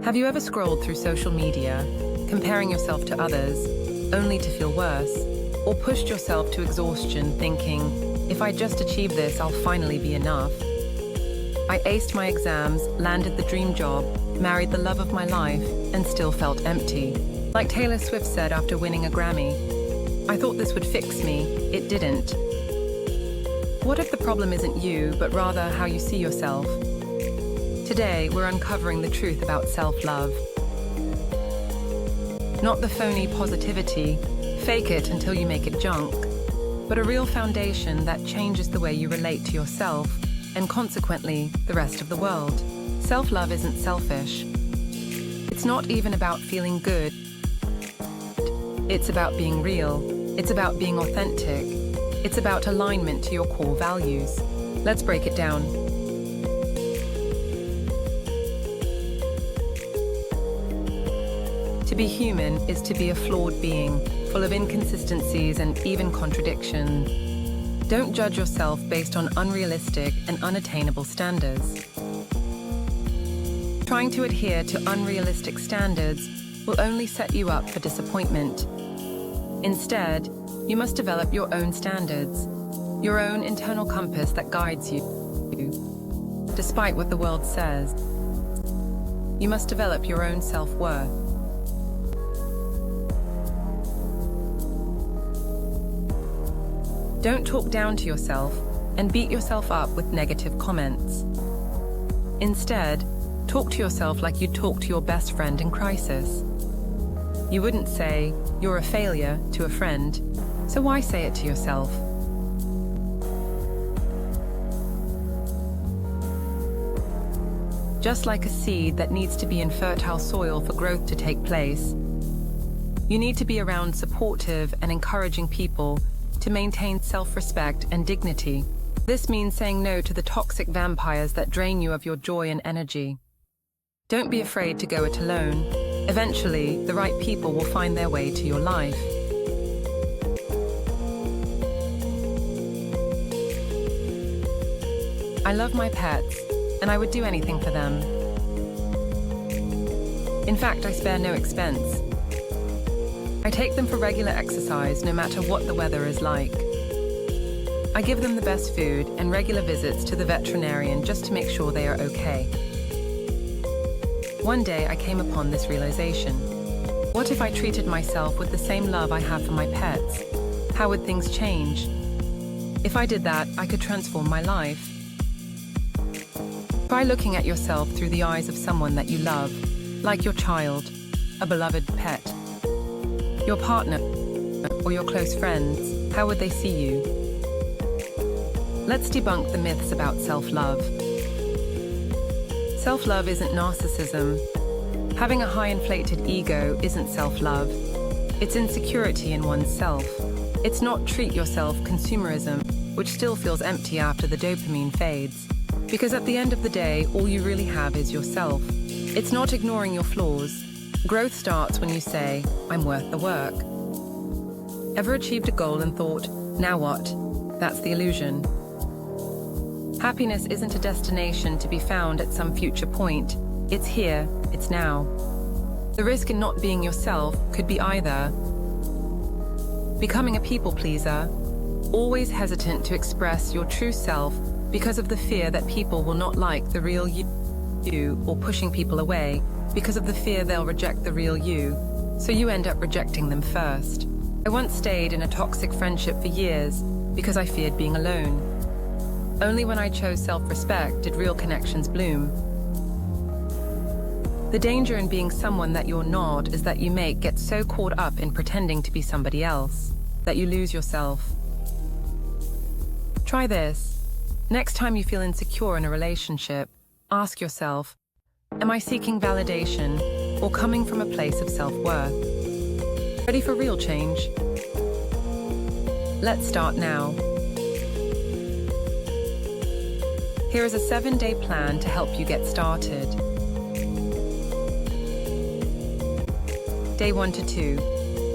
Have you ever scrolled through social media, comparing yourself to others, only to feel worse? Or pushed yourself to exhaustion thinking, if I just achieve this, I'll finally be enough? I aced my exams, landed the dream job, married the love of my life, and still felt empty. Like Taylor Swift said after winning a Grammy, I thought this would fix me, it didn't. What if the problem isn't you, but rather how you see yourself? Today, we're uncovering the truth about self-love. Not the phony positivity, fake it until you make it junk, but a real foundation that changes the way you relate to yourself and consequently the rest of the world. Self-love isn't selfish. It's not even about feeling good. It's about being real. It's about being authentic. It's about alignment to your core values. Let's break it down. To be human is to be a flawed being, full of inconsistencies and even contradictions. Don't judge yourself based on unrealistic and unattainable standards. Trying to adhere to unrealistic standards will only set you up for disappointment. Instead, you must develop your own standards, your own internal compass that guides you. Despite what the world says, you must develop your own self-worth. Don't talk down to yourself and beat yourself up with negative comments. Instead, talk to yourself like you'd talk to your best friend in crisis. You wouldn't say, "You're a failure," to a friend, so why say it to yourself? Just like a seed that needs to be in fertile soil for growth to take place, you need to be around supportive and encouraging people to maintain self-respect and dignity. This means saying no to the toxic vampires that drain you of your joy and energy. Don't be afraid to go it alone. Eventually, the right people will find their way to your life. I love my pets, and I would do anything for them. In fact, I spare no expense. I take them for regular exercise no matter what the weather is like. I give them the best food and regular visits to the veterinarian just to make sure they are okay. One day I came upon this realization. What if I treated myself with the same love I have for my pets? How would things change? If I did that, I could transform my life. Try looking at yourself through the eyes of someone that you love, like your child, a beloved pet, your partner, or your close friends. How would they see you? Let's debunk the myths about self-love. Self-love isn't narcissism. Having a high inflated ego isn't self-love. It's insecurity in oneself. It's not treat yourself consumerism, which still feels empty after the dopamine fades. Because at the end of the day, all you really have is yourself. It's not ignoring your flaws. Growth starts when you say, "I'm worth the work." Ever achieved a goal and thought, "Now what?" That's the illusion. Happiness isn't a destination to be found at some future point. It's here, it's now. The risk in not being yourself could be either becoming a people pleaser, always hesitant to express your true self because of the fear that people will not like the real you, or pushing people away because of the fear they'll reject the real you, so you end up rejecting them first. I once stayed in a toxic friendship for years because I feared being alone. Only when I chose self-respect did real connections bloom. The danger in being someone that you're not is that you may get so caught up in pretending to be somebody else that you lose yourself. Try this. Next time you feel insecure in a relationship, ask yourself, am I seeking validation or coming from a place of self-worth? Ready for real change? Let's start now. Here is a 7-day plan to help you get started. Day 1 to 2.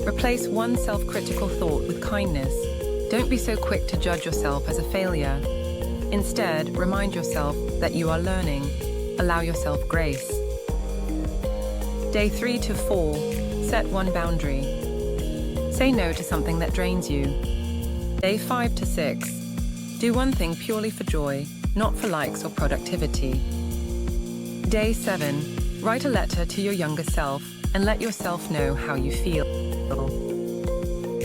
Replace one self-critical thought with kindness. Don't be so quick to judge yourself as a failure. Instead, remind yourself that you are learning. Allow yourself grace. Day 3 to 4, set one boundary. Say no to something that drains you. Day 5 to 6, do one thing purely for joy, not for likes or productivity. Day 7, write a letter to your younger self and let yourself know how you feel.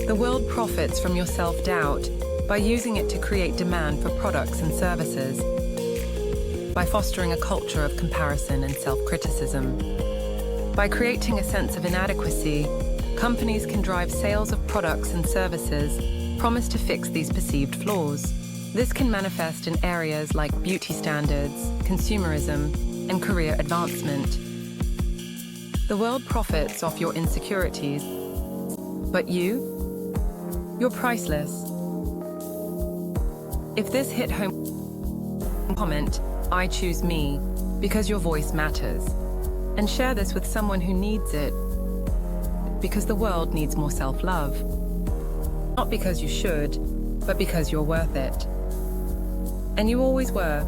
The world profits from your self-doubt by using it to create demand for products and services, by fostering a culture of comparison and self-criticism. By creating a sense of inadequacy, companies can drive sales of products and services promised to fix these perceived flaws. This can manifest in areas like beauty standards, consumerism, and career advancement. The world profits off your insecurities, but you're priceless. If this hit home, comment, "I choose me," because your voice matters. And share this with someone who needs it, because the world needs more self-love. Not because you should, but because you're worth it. And you always were.